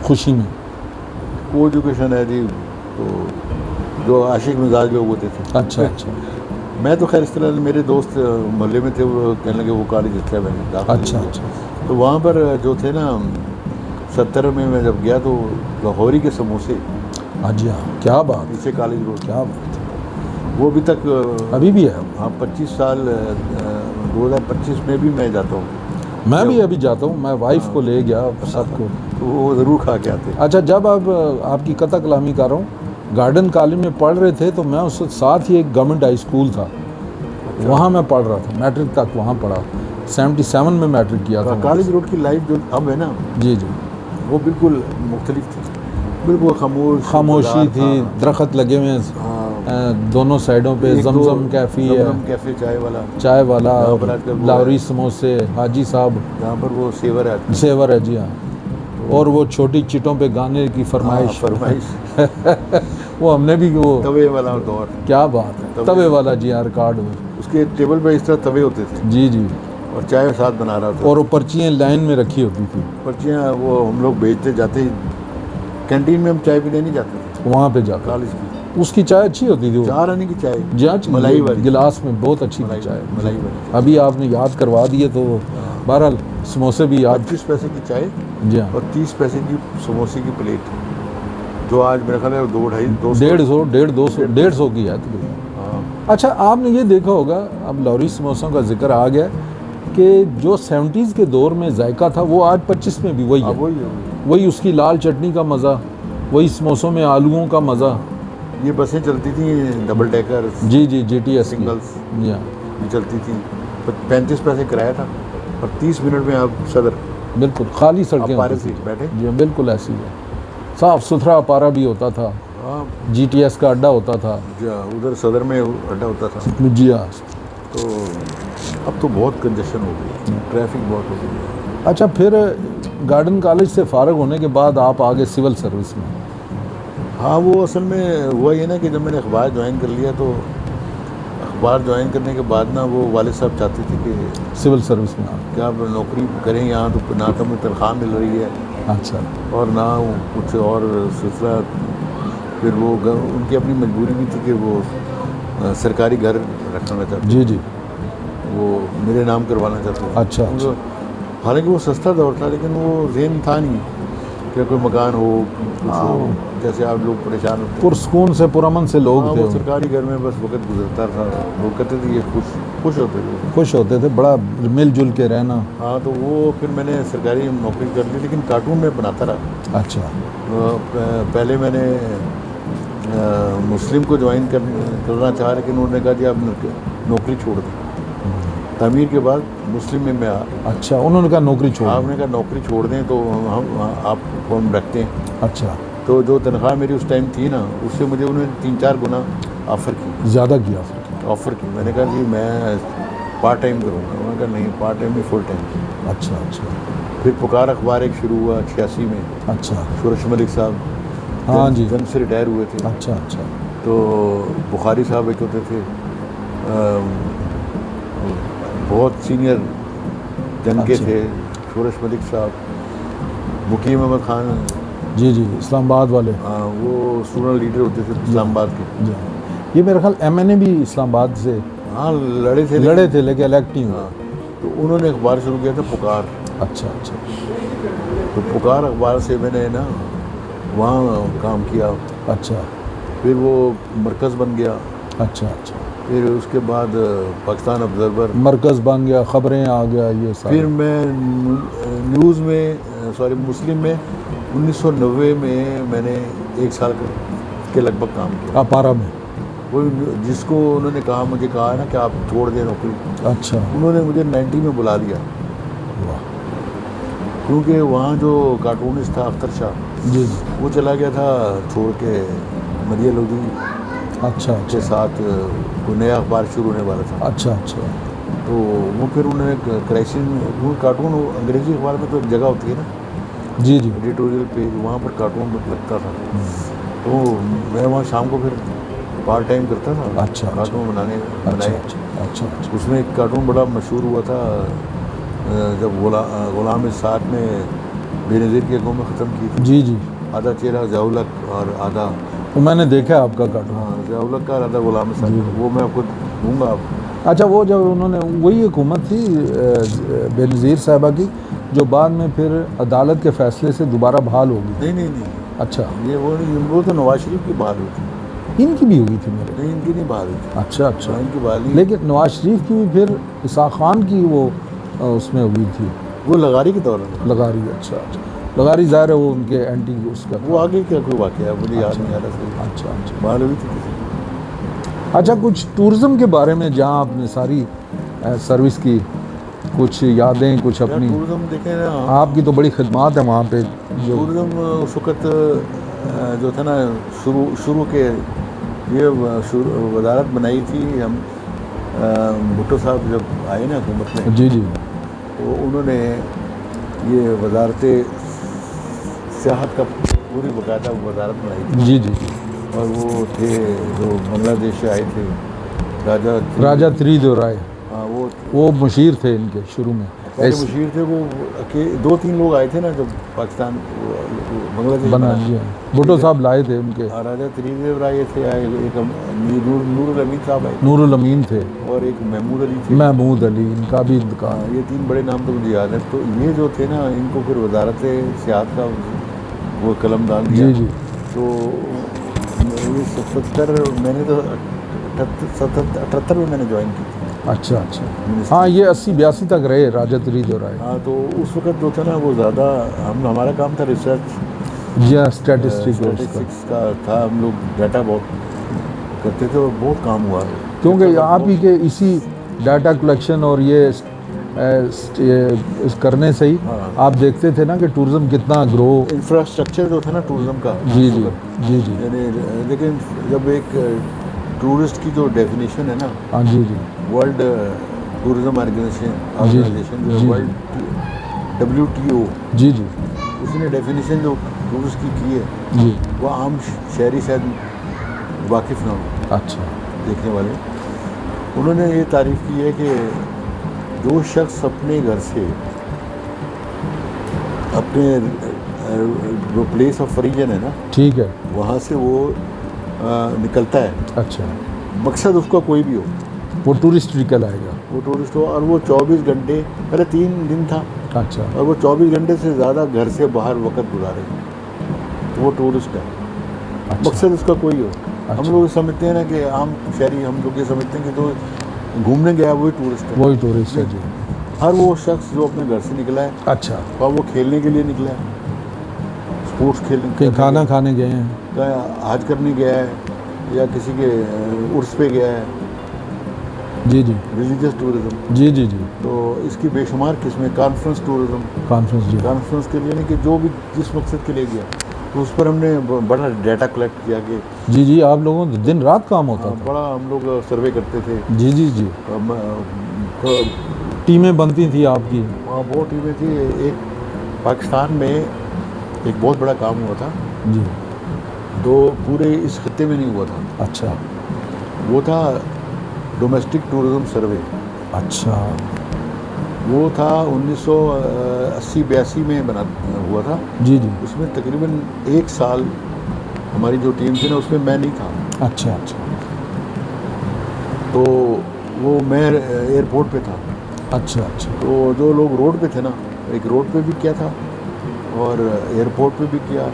खुशी में को एजुकेशन है जी, तो जो आशिक मिजाज लोग होते थे। अच्छा अच्छा मैं तो खैर इस तरह मेरे दोस्त मोहल्ले में थे, वो कहने लगे वो कॉलेज अच्छा है, मैंने दाखिल अच्छा लिया। अच्छा तो वहाँ पर जो थे ना 70 में मैं जब गया तो लाहौरी के समोसे हाँ जी, हाँ, क्या बात, पीछे कॉलेज रोड, क्या बात, वो अभी तक अभी भी है। हाँ 25 साल 2025 में भी मैं जाता हूँ, मैं भी अभी जाता हूँ, मैं वाइफ को ले गया सबको। तो वो ज़रूर खा के आते। अच्छा, जब आप आपकी कथा कलामी कर रहा हूँ, गार्डन कॉलेज में पढ़ रहे थे तो मैं उस साथ ही एक गवर्नमेंट हाई स्कूल था, वहाँ मैं पढ़ रहा था, मैट्रिक तक वहाँ पढ़ा, 77 में मैट्रिक किया था। कॉलेज रोड की लाइफ जो अब है ना, जी जी, वो बिल्कुल मुख्तलिफ थी, बिल्कुल खामोशी थी, दरख्त लगे हुए हैं दोनों साइडों पे, जमजम कैफ़ी है, जमजम कैफ़े चाय वाला, और पर आजकल वो लाहौरी समोसे, हाजी साहब, जहाँ पर वो सेवर है, सेवर है जी, हाँ, और वो छोटी चिटों पे गाने की फरमाइश, वो हमने भी वो तवे वाला दौर, क्या बात है, तवे वाला जी हाँ, रिकॉर्ड उसके टेबल पे इस तरह तवे होते थे जी जी, और चाय साथ बना रहा था, और वो पर्चियाँ लाइन में रखी होती थी, पर्चियाँ वो हम लोग बेचते जाते, कैंटीन में हम चाय पीने नहीं जाते थे वहाँ पे जाकर। कॉलेज की उसकी चाय अच्छी होती थी, वो 4 आने की चाय, जांच मलाई वाली गिलास में बहुत अच्छी थी चाय। मलाई वाली, अभी आपने याद करवा दिए तो बहरहाल समोसे भी याद। 25 पैसे की चाय जी हाँ, और 30 पैसे की समोसे की प्लेट, जो आज मेरा ख्याल है 150 की है तकरीबन। हाँ। अच्छा, आपने ये देखा होगा, अब लाहौरी समोसों का जिक्र आ गया कि जो 70s के दौर में जायका था वो आज 25 में भी वही है, वही उसकी लाल चटनी का मज़ा, वही समोसों में आलूओं का मज़ा। ये बसें चलती थी डबल डेकर, जी जी, GTS सिंगल्स जी हाँ, ये चलती थी, 35 पैसे किराया था और 30 मिनट में आप सदर, बिल्कुल खाली सड़कें अपारे होती थी। से बैठे। जी बिल्कुल ऐसी है, साफ़ सुथरा अपारा भी होता था, हाँ GTS का अड्डा होता था, उधर सदर में अड्डा होता था। जी हाँ। तो अब तो बहुत कंजेशन हो गई, ट्रैफिक बहुत हो गई। अच्छा, फिर गार्डन कॉलेज से फारग होने के बाद आप आगे सिविल सर्विस में? हाँ, वो असल में हुआ ये ना कि जब मैंने अखबार ज्वाइन कर लिया तो अखबार ज्वाइन करने के बाद ना वो वाले साहब चाहते थे कि सिविल सर्विस में कि आप नौकरी करें यहाँ, तो ना तो हमें तनख्वाह मिल रही है, अच्छा, और ना कुछ और सिलसिला। फिर वो उनकी अपनी मजबूरी भी थी कि वो सरकारी घर रखना चाहते, जी जी, वो मेरे नाम करवाना चाहते थे। अच्छा अच्छा, हालांकि वो सस्ता दौर था, लेकिन वो ज़हन था नहीं कि कोई मकान हो, कुछ हो, जैसे आप लोग परेशान होते हैं। पुरस्कून से पुरअमन से लोग हाँ, थे, वो सरकारी घर में बस वक्त गुजरता था, वो कहते थे ये खुश होते थे, खुश होते थे, बड़ा मिलजुल के रहना। हाँ, तो वो फिर मैंने सरकारी नौकरी कर ली, लेकिन कार्टून में बनाता रहा। अच्छा, पहले मैंने मुस्लिम को ज्वाइन करना चाहा, लेकिन उन्होंने कहा जी आप नौकरी छोड़ दें। तमीर के बाद मुस्लिम में मैं अच्छा, उन्होंने कहा नौकरी छोड़, आपने कहा नौकरी छोड़ दें तो हम आपको हम रखते हैं। अच्छा, तो जो तनख्वाह मेरी उस टाइम थी ना, उससे मुझे उन्होंने 3-4 गुना ऑफ़र की, ज़्यादा किया ऑफ़र की। मैंने कहा जी मैं पार्ट टाइम करूँगा, उन्होंने कहा नहीं, पार्ट टाइम नहीं, फुल टाइम। अच्छा अच्छा, फिर पुकार अखबार एक शुरू हुआ 86 में, अच्छा, सूरज मलिक साहब हाँ जी, जंग से रिटायर हुए थे। अच्छा अच्छा, तो बुखारी साहब एक होते थे, बहुत सीनियर जंग के अच्छा। थे, सूरज मलिक साहब, मुकीम अहमद खान, जी जी, इस्लामाबाद वाले, वो स्टूडेंट लीडर होते थे इस्लामाबाद के। जी, ये मेरे ख्याल MNA भी इस्लामाबाद से हाँ लड़े थे, लेकिन इलेक्ट नहीं हुआ। हाँ, तो उन्होंने अखबार शुरू किया था पुकार। अच्छा अच्छा, तो पुकार अखबार से मैंने ना वहाँ काम किया, अच्छा फिर वो मरकज़ बन गया, अच्छा अच्छा, फिर उसके बाद पाकिस्तान ऑब्जर्वर मरकज़ बन गया, ख़बरें आ गया, ये सारा। फिर मैं न्यूज़ में मुस्लिम में 1990 में मैंने 1 साल के लगभग काम किया, अपारा में। वो जिसको उन्होंने कहा, मुझे कहा ना कि आप छोड़ दें नौकरी, अच्छा, उन्होंने मुझे 90 में बुला लिया। वाह, क्योंकि वहाँ जो कार्टूनिस्ट था अख्तर शाह, जी वो चला गया था छोड़ के मरिया लोधी अच्छा के साथ, कोई नया अखबार शुरू होने वाला था। अच्छा अच्छा तो वो फिर उन्होंने क्राइसिस, वो कार्टून अंग्रेजी अखबार में तो एक जगह होती है ना, जी जी एडिटोरियल पेज, वहाँ पर कार्टून लगता था। तो मैं वहाँ शाम को फिर पार्ट टाइम करता था। अच्छा कार्टून बनाए। अच्छा उसमें एक कार्टून बड़ा मशहूर हुआ था जब गुलाम साथ ने बेनज़ीर की अगुवाई में ख़त्म की थी। जी जी आधा चेहरा ज़ियाउल-हक और आधा, वो मैंने देखा है आपका कार्टून। हाँ, ज़ियाउल-हक का और आधा गुलाम साथ, वो मैं आपको दूंगा आप। अच्छा, वो जब उन्होंने, वही हुकूमत थी बेनज़ीर साहिबा की, जो बाद में फिर अदालत के फैसले से दोबारा बहाल होगी? नहीं। अच्छा, ये वो तो नवाज शरीफ की बहाल हुई थी। इनकी भी हुई थी मेरे? नहीं, इनकी नहीं बहाल हुई थी। अच्छा इनकी बहाली, लेकिन नवाज शरीफ की भी फिर इसाक खान की वो उसमें हुई थी, वो लगारी के दौरान। लगारी। अच्छा लगारी ज़ाहिर है वो उनके एंटी उसका वो आगे क्या कोई वाक़या है मुझे याद नहीं आ रहा सही। अच्छा बहाल हुई थी। अच्छा, कुछ टूरिज़्म के बारे में, जहाँ आपने सारी सर्विस की, कुछ यादें, कुछ अपनी? टूरिज्म देखें ना, आपकी तो बड़ी खिदमत है वहाँ पे। जो टूरिज्म उस वक्त जो था ना, शुरू के ये वजारत बनाई थी हम, भुट्टो साहब जब आए ना हुकूमत में, जी जी तो उन्होंने ये वजारत सियाहत का पूरी बाकायदा वजारत बनाई थी। जी और वो थे जो बांग्लादेश से आए थे, राजा त्रिदेवराय, हाँ, वो मुशीर थे इनके शुरू में, पहले मुशीर थे। वो 2-3 लोग आए थे ना जब पाकिस्तान बांग्लादेश बना। जी, भुट्टो साहब लाए थे उनके। राजा त्रिदेवराय थे आए, एक नूरुल अमीन साहब आए, नूरुल अमीन थे, और एक महमूद अली थे। महमूद अली, इनका भी दुकान। हाँ, ये 3 बड़े नाम तो मुझे याद है। तो ये जो थे ना, इनको फिर वजारत सियाहत का वो कलमदान दिया। जी तो ये 77, मैंने तो 78 में मैंने ज्वाइन की थी। अच्छा हाँ, ये 80-82 तक रहे राजा त्रिदेवराय। हाँ, तो उस वक्त जो था ना, वो ज़्यादा हमारा काम था रिसर्च या स्टैटिस्टिक्स का था। हम लोग डाटा बहुत करते थे और बहुत काम हुआ, क्योंकि आप ही के इसी डाटा कलेक्शन और ये करने से ही आप देखते थे ना कि टूरिज्म कितना ग्रो, इंफ्रास्ट्रक्चर जो था ना टूरिज्म का। जी यानी लेकिन जब एक टूरिस्ट की जो डेफिनेशन है ना, हाँ जी वर्ल्ड टूरिज्म ऑर्गेनाइजेशन जो वर्ल्ड WTO, जी उसने डेफिनेशन जो टूरिस्ट की है जी, वो आम शहरी शायद वाकिफ़ ना हो। अच्छा, देखने वाले, उन्होंने ये तारीफ़ की है कि जो शख्स अपने घर से, अपने जो प्लेस ऑफ ओरिजिन है ना, ठीक है, वहाँ से वो निकलता है, अच्छा, मकसद उसका कोई भी हो, वो टूरिस्ट कहलाएगा। वो टूरिस्ट हो, और वो 24 घंटे, पहले 3 दिन था, अच्छा, और वो 24 घंटे से ज़्यादा घर से बाहर वक्त गुजारे, तो वो टूरिस्ट है। अच्छा, मकसद उसका कोई हो। अच्छा, हम लोग समझते हैं ना कि आम शहरी, हम लोग ये समझते हैं कि जो घूमने गया वही टूरिस्ट है। वही टूरिस्ट है जी। हर वो शख्स जो अपने घर से निकला है, अच्छा, और वो खेलने के लिए निकला है, स्पोर्ट्स खेलने, कहीं खाना खाने गए हैं, कहीं हज करने गया है, या किसी के उर्स पे गया है, जी रिलीजियस टूरिज्म। जी तो इसकी बेशुमार किस्में, कॉन्फ्रेंस टूरिज्म, कॉन्फ्रेंस के लिए नहीं, कि जो भी जिस मकसद के लिए गया, तो उस पर हमने बड़ा डाटा कलेक्ट किया कि जी, आप लोगों को दिन रात काम होता था। बड़ा हम लोग सर्वे करते थे। जी टीमें बनती थी आपकी? वहाँ बहुत टीमें थी। एक पाकिस्तान में एक बहुत बड़ा काम हुआ था जी, जो पूरे इस खत्ते में नहीं हुआ था। अच्छा, वो था डोमेस्टिक टूरिज्म सर्वे। अच्छा, वो था 1980-82 में बना हुआ था। जी उसमें तकरीबन 1 साल हमारी जो टीम थी ना, उसमें मैं नहीं था। अच्छा, तो वो मैं एयरपोर्ट पे था। अच्छा, तो जो लोग रोड पे थे ना, एक रोड पे भी किया था और एयरपोर्ट पे भी किया,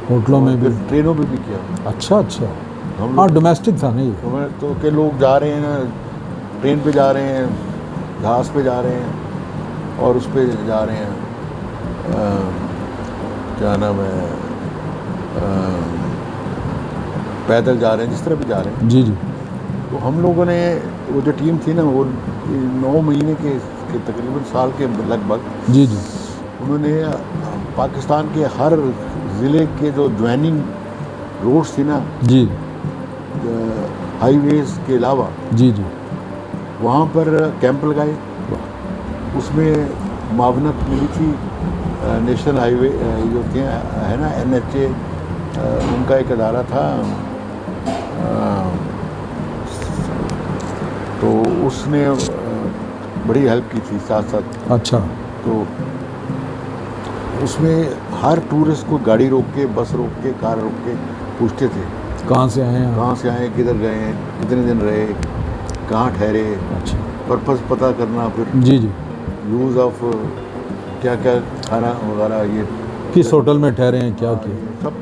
होटलों में भी, ट्रेनों पे भी किया। अच्छा, हम हाँ, डोमेस्टिक था नहीं? तो के लोग जा रहे हैं ना, ट्रेन पे जा रहे हैं, जहाज़ पे जा रहे हैं, और उस पे जा रहे हैं, क्या नाम है, पैदल जा रहे हैं, जिस तरह भी जा रहे हैं। जी तो हम लोगों ने, वो जो टीम थी ना, वो 9 महीने के तकरीबन साल के लगभग, जी उन्होंने पाकिस्तान के हर ज़िले के जो ज्वाइनिंग रोड्स थी ना, जी हाईवेज़ के अलावा, जी जी, वहाँ पर कैंप लगाए। उसमें मावनत मिली थी नेशनल हाईवे जो थे है ना, NHA, उनका एक अदारा था, तो उसने बड़ी हेल्प की थी साथ साथ। अच्छा, तो उसमें हर टूरिस्ट को गाड़ी रोक के, बस रोक के, कार रोक के पूछते थे कहाँ से आए हैं आप? कहाँ से आए, किधर गए हैं, कितने दिन रहे, कहाँ ठहरे, अच्छा, पर्पस पता करना, फिर जी जी, यूज़ ऑफ क्या क्या खाना वगैरह, ये किस होटल में ठहरे हैं, क्या किया, सब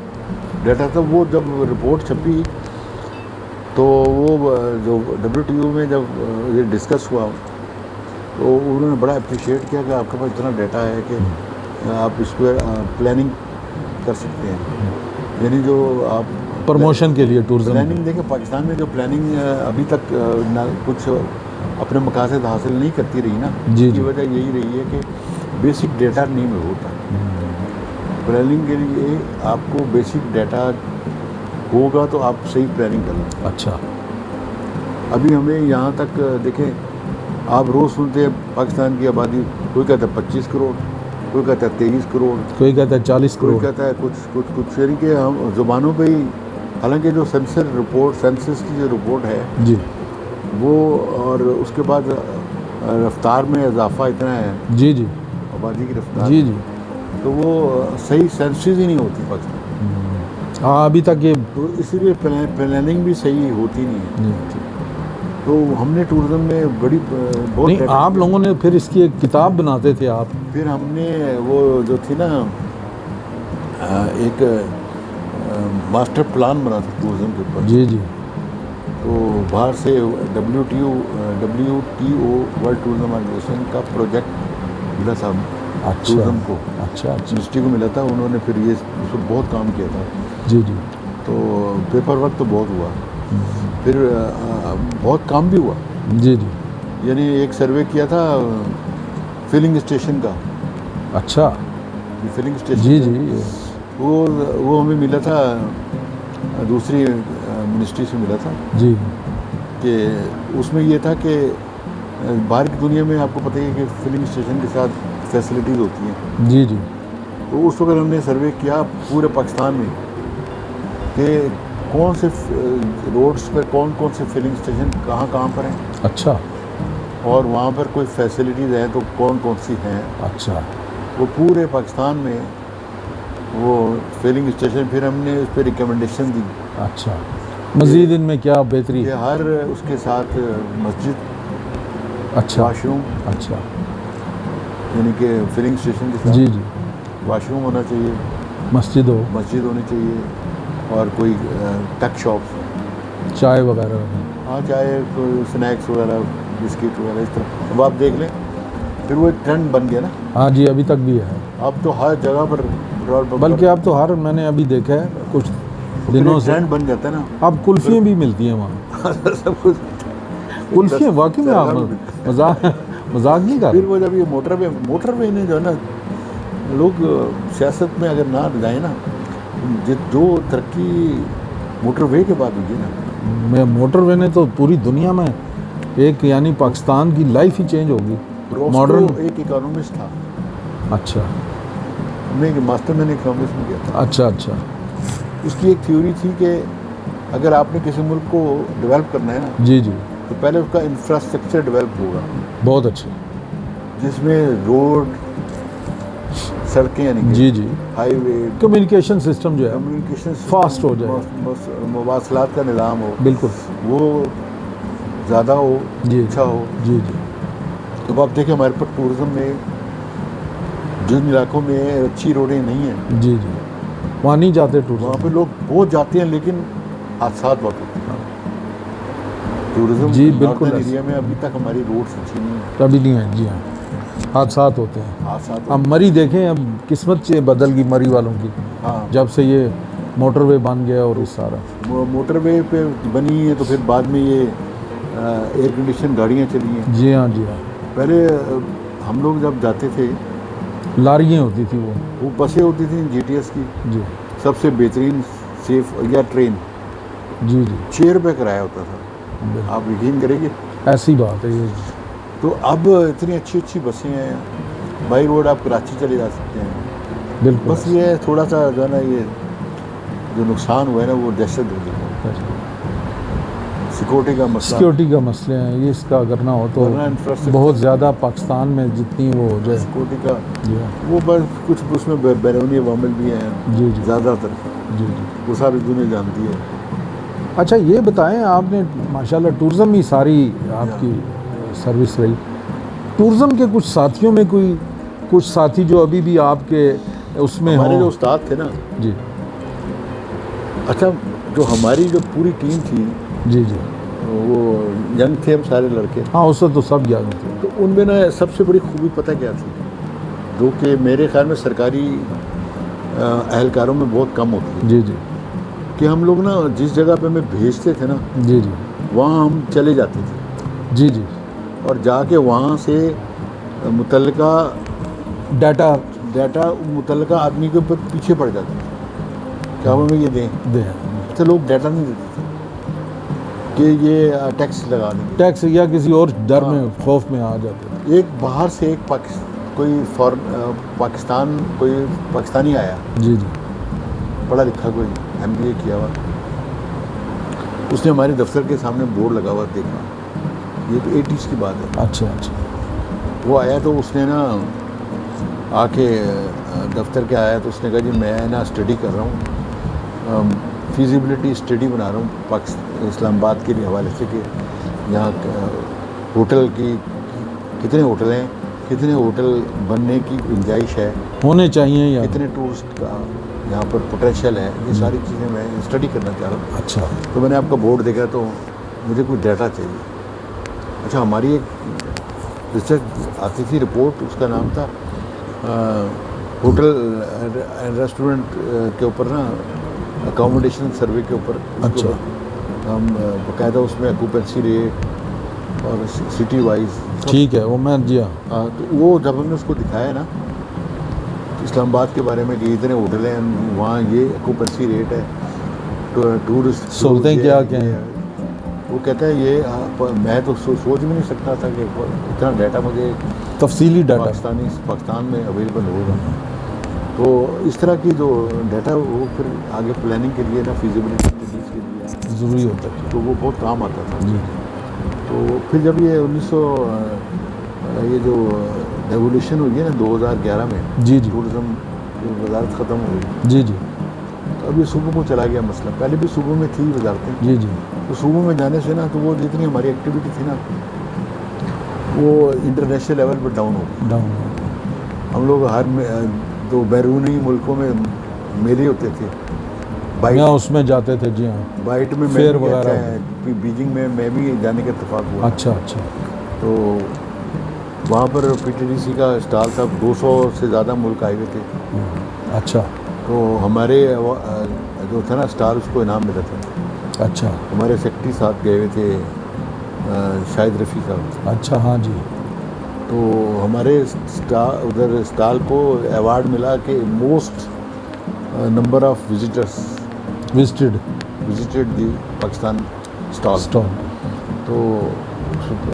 डाटा था। वो जब रिपोर्ट छपी तो वो जो WTO में जब ये डिस्कस हुआ तो उन्होंने बड़ा अप्रिशिएट किया कि आपके पास इतना डाटा है कि आप इस पर प्लानिंग कर सकते हैं। यानी जो आप प्रमोशन के लिए टूरिज्म प्लानिंग देखें, पाकिस्तान में जो प्लानिंग अभी तक ना कुछ अपने मकासद हासिल नहीं करती रही ना, जी, इसकी जी। वजह यही रही है कि बेसिक डाटा नहीं होता। प्लानिंग के लिए आपको बेसिक डाटा होगा तो आप सही प्लानिंग करें। अच्छा, अभी हमें यहाँ तक देखें, आप रोज़ सुनते हैं पाकिस्तान की आबादी, कोई कहता है 25 करोड़, कोई कहता है 23 करोड़, कोई कहता है 40 कोई करोड़, कहता है कुछ यानी कि हम ज़ुबानों पे ही, हालांकि जो सेंसस की जो रिपोर्ट है जी वो, और उसके बाद रफ्तार में इजाफा इतना है, जी जी आबादी की रफ्तार, जी जी, तो वो सही सेंसस ही नहीं होती पाकिस्तान। हाँ अभी तक ये तो इसीलिए प्लानिंग भी सही होती नहीं है। नहीं होती। तो हमने टूरिज्म में बहुत नहीं, आप लोगों ने फिर इसकी एक किताब बनाते थे आप? फिर हमने वो जो थी ना एक मास्टर प्लान बना था टूरिज्म के ऊपर। जी जी, तो बाहर से WTO वर्ल्ड टूरिज्म ऑर्गेनाइजेशन का प्रोजेक्ट मिला था अच्छा टूरिज्म को, अच्छा अच्छा, मिनिस्ट्री को मिला था। उन्होंने फिर ये उस पर बहुत काम किया था। जी जी, तो पेपर वर्क तो बहुत हुआ, फिर बहुत काम भी हुआ। जी जी, यानी एक सर्वे किया था फिलिंग स्टेशन का, अच्छा, फिलिंग स्टेशन, जी जी, वो हमें मिला था, दूसरी मिनिस्ट्री से मिला था, जी कि उसमें ये था कि बाहर की दुनिया में आपको पता ही है कि फिलिंग स्टेशन के साथ फैसिलिटीज़ होती हैं। जी जी, तो उस वक्त हमने सर्वे किया पूरे पाकिस्तान में कि कौन से रोड्स पर कौन कौन से फिलिंग स्टेशन कहाँ कहाँ पर हैं, अच्छा और वहाँ पर कोई फैसिलिटीज़ हैं तो कौन कौन सी हैं। अच्छा, वो पूरे पाकिस्तान में वो फिलिंग स्टेशन, फिर हमने उस पर रिकमेंडेशन दी अच्छा, मज़ीद इनमें क्या बेहतरी कि है? हर उसके साथ मस्जिद, अच्छा वाशरूम, अच्छा, यानी कि फिलिंग स्टेशन के साथ जी जी, वाशरूम होना चाहिए, मस्जिद हो, मस्जिद होनी चाहिए, और कोई टक शॉप, चाय वगैरह, हाँ चाहे कोई स्नैक्स वगैरह, बिस्किट वगैरह, इस तरह। अब आप देख लें, फिर वो एक ट्रेंड बन गया ना। हाँ जी, अभी तक भी है, अब तो हर जगह पर पेट्रोल पंप बल्कि अब तो हर, मैंने अभी देखा है कुछ दिनों से, ट्रेंड बन जाता है ना। अब कुल्फियाँ भी मिलती हैं वहाँ। सब कुछ कुल्फियाँ वाकई में, आप मजाक नहीं कर फिर रहे? वो जब ये मोटरवे ने जो है ना, लोग सियासत में अगर ना जाए ना, जो तरक्की मोटरवे के बाद हुई है ना, मैं मोटरवे ने तो पूरी दुनिया में एक, यानी पाकिस्तान की लाइफ ही चेंज होगी। मॉडर्न एक इकोनॉमिस्ट था, अच्छा हमने एक मास्टर मैंने इकोनॉमिक्स में किया था। अच्छा अच्छा, उसकी एक थ्योरी थी कि अगर आपने किसी मुल्क को डेवलप करना है ना, जी जी, तो पहले उसका इंफ्रास्ट्रक्चर डेवलप होगा, बहुत अच्छे, जिसमें रोड, सड़कें, यानी कि जी जी, हाईवे, कम्युनिकेशन सिस्टम जो है कम्युनिकेशन फास्ट हो जाए, मवासलात का निज़ाम हो, बिल्कुल, वो ज़्यादा हो, जी अच्छा हो। जी जी, तो आप देखें हमारे पास टूरिज़्म में जिन इलाकों में अच्छी रोडें नहीं हैं, जी जी, वहाँ नहीं जाते वहाँ टूरिस्ट, पे लोग बहुत जाते हैं, लेकिन हादसात बहुत होते हैं। टूरिज़्म जी, बिल्कुल नॉर्दर्न ऐसे। एरिया में अभी तक हमारी रोड्स अच्छी नहीं है, कभी नहीं है, जी हाँ, हादसात होते हैं। हादसात। अब मरी देखें, अब किस्मत से बदल गई मरी वालों की, हाँ, जब से ये मोटरवे बन गया और इस सारा, मोटरवे पे बनी है, तो फिर बाद में ये एयर कंडीशन गाड़ियाँ चली हैं। जी हाँ जी हाँ, पहले हम लोग जब जाते थे लारियाँ होती थी वो बसें होती थी GTS की, जी सबसे बेहतरीन सेफ, या ट्रेन जी जी, 6 रुपये किराया होता था, बिल्कुल। आप यकीन करेंगे। ऐसी बात है ये। तो अब इतनी अच्छी अच्छी बसें हैं, बाई रोड आप कराची चले जा सकते हैं। बिल्कुल बस ये है थोड़ा सा जो है ना, ये जो नुकसान हुआ है ना वो दहशत गर्दी का, सिक्योरिटी का मसला, सिक्योरिटी का मसले हैं, ये इसका अगर ना हो तो वरना इंफ्रास्ट्रक्चर बहुत ज़्यादा पाकिस्तान में जितनी वो हो जाए। सिक्योरिटी का जी वो बस कुछ उसमें बैरूनी अवामिल भी हैं जी जी ज़्यादातर, जी जी। वो सारी दुनिया जानती है। अच्छा ये बताएं, आपने माशाल्लाह टूरिज़्म ही सारी आपकी सर्विस रही, टूरिज़्म के कुछ साथियों में कुछ साथी जो अभी भी आपके उसमें हमारे जो हों? उस्ताद थे ना, जी अच्छा जो हमारी जो पूरी टीम थी जी जी, वो यंग थे हम सारे लड़के, हाँ उससे तो सब याद थे। तो उनमें ना सबसे बड़ी खूबी पता क्या थी, जो कि मेरे ख्याल में सरकारी एहलकारों में बहुत कम होती है, जी जी कि हम लोग ना जिस जगह पे हमें भेजते थे ना, जी जी वहाँ हम चले जाते थे जी जी, और जाके वहाँ से मुतल्लिका डाटा मुतल्लिका आदमी के ऊपर पीछे पड़ जाते थे कि हम हमें ये दें। दे तो लोग डाटा नहीं देते थे कि ये टैक्स लगा देंगे, टैक्स या किसी और डर हाँ। में खौफ में आ जाते थे। एक बाहर से एक कोई पाकिस्तानी आया, जी जी पढ़ा लिखा, कोई MBA किया हुआ, उसने हमारे दफ्तर के सामने बोर्ड लगा हुआ देखा, ये तो 80s की बात है। अच्छा अच्छा, वो आया तो उसने ना आके दफ्तर के आया तो उसने कहा जी मैं ना स्टडी कर रहा हूँ, फिजिबिलिटी स्टडी बना रहा हूँ पाकिस्तान इस्लामाबाद के लिए हवाले से कि यहाँ होटल की कितने होटल हैं, कितने होटल बनने की गुंजाइश है, होने चाहिए या कितने टूरिस्ट का यहाँ पर पोटेंशियल है, ये सारी चीज़ें मैं स्टडी करना चाह रहा हूँ। अच्छा तो मैंने आपका बोर्ड देखा तो मुझे कुछ डाटा चाहिए। अच्छा हमारी एक रिसर्च आती थी रिपोर्ट, उसका नाम था होटल एंड रेस्टोरेंट के ऊपर ना, अकोमोडेशन सर्वे के ऊपर। अच्छा। हम बाकायदा उसमें ऑक्यूपेंसी रेट और सिटी वाइज, ठीक है, वो मैं जी हाँ, तो वो जब हमने उसको दिखाया ना इस्लामाबाद के बारे में कि इतने होटल हैं, वहाँ ये ऑक्यूपेंसी रेट है, टूरिस्ट सहूलतें क्या क्या हैं, वो कहता है ये मैं तो सोच भी नहीं सकता था कि इतना डाटा मुझे तफसीली डाटा पाकिस्तान में अवेलेबल होगा। तो इस तरह की जो डाटा वो फिर आगे प्लानिंग के लिए ना, फिजिबिलिटी स्टडीज़ के लिए ज़रूरी होता है। तो वो बहुत काम आता था। जी तो फिर जब ये 1900 ये जो रेवोल्यूशन हुई है ना 2011 में, जी जी टूरिज़्म की वजारत ख़त्म हो गई, जी जी तो अब ये सूबों को चला गया मसला। पहले भी सूबों में थी वजारतें, जी जी, तो सूबों में जाने से ना तो वो जितनी हमारी एक्टिविटी थी ना वो इंटरनेशनल लेवल पर डाउन हो गई। डाउन हम लोग हर तो बैरूनी मुल्कों में मेले होते थे, यहाँ उसमें जाते थे। जी हाँ, बाइट में फेयर मैं वगैरह। बीजिंग में मैं भी जाने का इत्तेफाक हुआ। अच्छा अच्छा, तो वहाँ पर PTDC का स्टॉल था, 200 से ज़्यादा मुल्क आए हुए थे। अच्छा तो हमारे जो था ना स्टॉल, उसको इनाम मिला था। अच्छा हमारे सेक्रेटरी साहब गए हुए थे, शाहिद रफ़ी साहब। अच्छा, हाँ जी, तो हमारे उधर स्टॉल को अवार्ड मिला कि most number of visitors visited the Pakistan stall. तो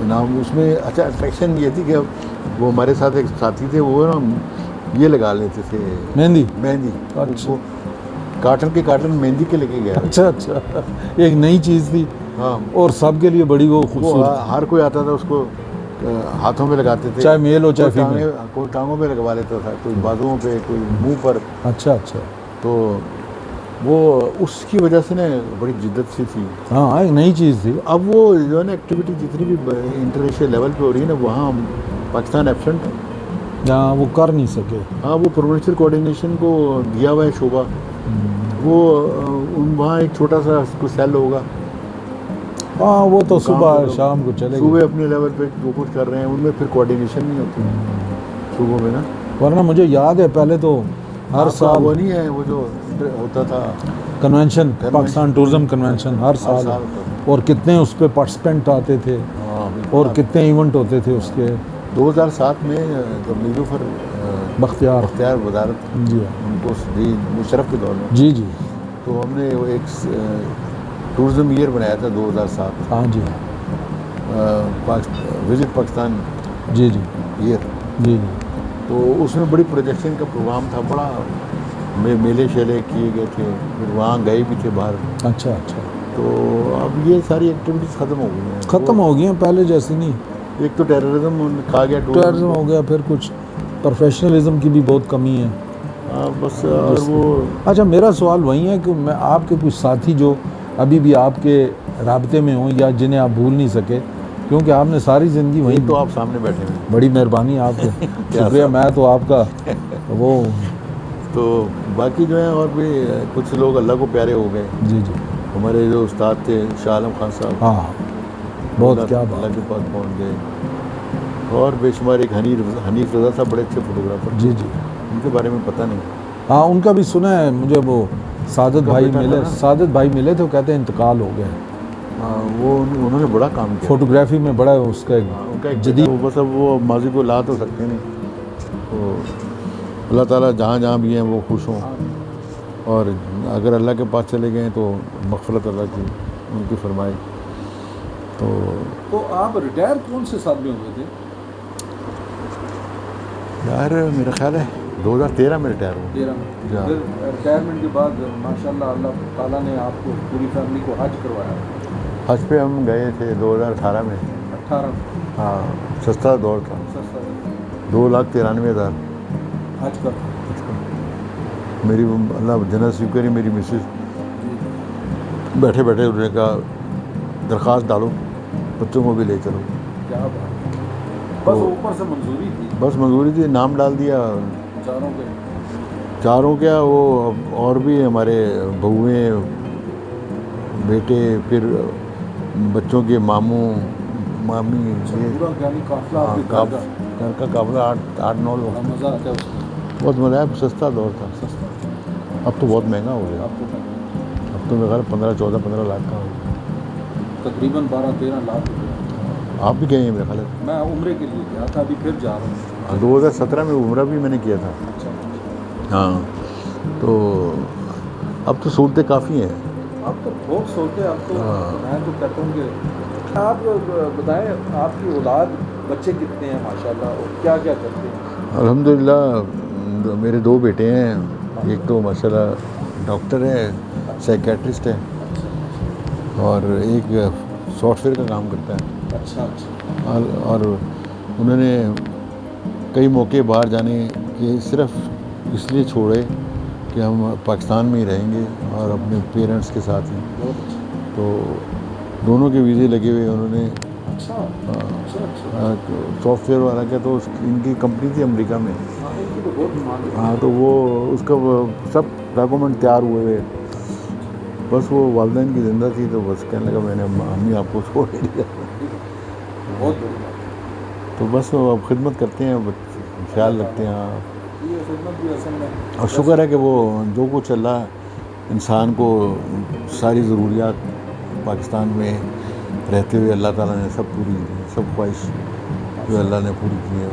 नाम उसमें अच्छा अट्रैक्शन ये थी कि वो हमारे साथ एक साथी थे, वो ना ये लगा लेते थे मेहंदी। अच्छा। कार्टन के कार्टन मेहंदी के लेके गया। अच्छा अच्छा, एक नई चीज़ थी। हाँ, और सबके लिए बड़ी वो वो खूबसूरत, हर कोई आता था उसको हाथों में लगाते थे, चाहे मेल हो चाहे फीमेल। कोई टांगों पे लगवा लेता था, कोई बाजुओं पे, कोई मुंह पर। अच्छा अच्छा, तो वो उसकी वजह से ना बड़ी जिद्दत सी थी। हाँ एक नई चीज़ थी। अब वो जो है ना एक्टिविटी जितनी भी इंटरनेशनल लेवल पे हो रही है ना, वहाँ पाकिस्तान एब्सेंट है। जहाँ वो कर नहीं सके। हाँ, वो प्रोविंशियल कोऑर्डिनेशन को दिया हुआ है शोबा, वो वहाँ एक छोटा सा कुछ सेल होगा। हाँ वो तो सुबह शाम को चलेगा। सुबह अपने लेवल पे जो कुछ कर रहे हैं उनमें फिर कोऑर्डिनेशन नहीं होती सुबह में ना। वरना मुझे याद है पहले तो हर साल वो नहीं है, वो जो होता था कन्वेंशन, पाकिस्तान टूरिज्म कन्वेंशन हर साल, और कितने उस पर पार्टिसिपेंट आते थे। हाँ, और कितने इवेंट होते थे उसके। 2007 में जब नीलूफर बख्तियार बख्तियार वजारत जी हाँ उनको दी मुशर्रफ के दौर में। जी जी तो हमने वो एक टूरिज़म ईयर बनाया था 2007 हाँ जी विजिट पाकिस्तान जी जी ईयर। जी जी तो उसमें बड़ी प्रोजेक्शन का प्रोग्राम था, बड़ा मेले शेले किए गए थे, फिर वहाँ गए भी थे बाहर। अच्छा अच्छा तो अब ये सारी एक्टिविटीज़ ख़त्म हो गई हैं। ख़त्म हो गई हैं, पहले जैसी नहीं। एक तो टेररिज्म खा गया, टेररिज्म हो गया, फिर कुछ प्रोफेशनलिज्म की भी बहुत कमी है। बस और वो अच्छा, मेरा सवाल वही है कि मैं आपके कुछ साथी जो अभी भी आपके राब्ते में हों या जिन्हें आप भूल नहीं सके, क्योंकि आपने सारी ज़िंदगी वहीं तो आप सामने बैठे हैं। बड़ी मेहरबानी आपकी शुक्रिया, मैं तो आपका वो। तो बाकी जो है और भी कुछ लोग अल्लाह को प्यारे हो गए। जी जी हमारे जो उस्ताद थे शाह आलम खान साहब, हाँ बहुत क्या अल्लाह बात। के पास पहुँच गए। और बेशुमार एक हनीफ रज़ा साहब बड़े अच्छे फोटोग्राफर, जी जी उनके बारे में पता नहीं। हाँ, उनका भी सुना है मुझे। वो सादत उनका भाई बेटा था मिले, ना? सादत भाई मिले थे, वो कहते हैं इंतकाल हो गया। वो उन्होंने बड़ा काम किया। फोटोग्राफी में बड़ा उसका उनका एक जदीद। वो बस अब वो माजी को ला तो सकते नहीं। तो अल्लाह ताला जहाँ जहाँ भी हैं वो खुश हों, और अगर अल्लाह के पास चले गए तो मग़फ़िरत अल्लाह की उनकी फरमाए। तो आप रिटायर कौन से साल में हुए थे? यार मेरा ख्याल है 2013 में रिटायर हुआ। 13 में। हाँ। फिर रिटायरमेंट के बाद माशाल्लाह अल्लाह ताला ने आपको पूरी फैमिली को हज करवाया। हज पे हम गए थे 2018 में। 18 में हाँ, सस्ता दौर था, सस्ता 2,93,000 हज का। मेरी अल्लाह जन्नत नसीब करी। मेरी मिसेस बैठे बैठे उन्होंने कहा दरख्वास्त डालो, बच्चों को भी ले चलो। क्या बात है। बस ऊपर से मंजूरी थी, बस मंजूरी थी, नाम डाल दिया चारों के। चारों। क्या वो और भी हमारे बहुएँ बेटे, फिर बच्चों के मामू मामी, ये पूरा यानी काफिला हाँ, आपके घर का। घर का काफिला 8-9 लोग। मज़ा आता है उसमें। बहुत मज़ा आया, सस्ता दौर था। सस्ता। अब तो बहुत महंगा हो गया। आपको अब तो मेरे ख्याल 15-14-15 लाख का हो गया। तकरीबन 12-13 लाख रुपये। आप भी गए हैं मेरे ख्याल है। मैं उम्रे के लिए गया था, अभी फिर जा रहा हूँ। 2017 में उम्रा भी मैंने किया था। अच्छा। हाँ, तो अब तो सहूलतें काफ़ी हैं। अब तो बहुत सोचते हैं। अब तो मैं तो कहता हूँ कि आप बताएं, आपकी औलाद बच्चे कितने हैं माशाल्लाह, और क्या क्या करते हैं? अल्हम्दुलिल्लाह मेरे 2 बेटे हैं। एक तो माशाल्लाह डॉक्टर है, साइकेट्रिस्ट है, और एक सॉफ्टवेयर का काम करता है। अच्छा अच्छा। और उन्होंने कई मौके बाहर जाने के सिर्फ इसलिए छोड़े कि हम पाकिस्तान में ही रहेंगे और अपने पेरेंट्स के साथ ही। बहुत अच्छा। तो दोनों के वीज़े लगे हुए उन्होंने। अच्छा अच्छा। सॉफ्टवेयर वाला क्या, तो इनकी कंपनी थी अमेरिका में। हाँ, इनकी तो बहुत डिमांड है। हाँ, तो वो उसका सब डॉक्यूमेंट तैयार हुए हुए, बस वो वालिदैन की ज़िंदा थी, तो बस कहने लगा मैंने अम्मी आपको छोड़ ही दिया। बहुत बढ़िया। तो बस वो अब खिदमत करते हैं, ख्याल रखते हैं। हाँ, ये खिदमत भी असल में। और शुक्र है कि वो जो कुछ अल्लाह इंसान को सारी ज़रूरियात पाकिस्तान में रहते हुए अल्लाह ताला ने सब पूरी, सब ख्वाहिश जो अल्लाह ने पूरी की है।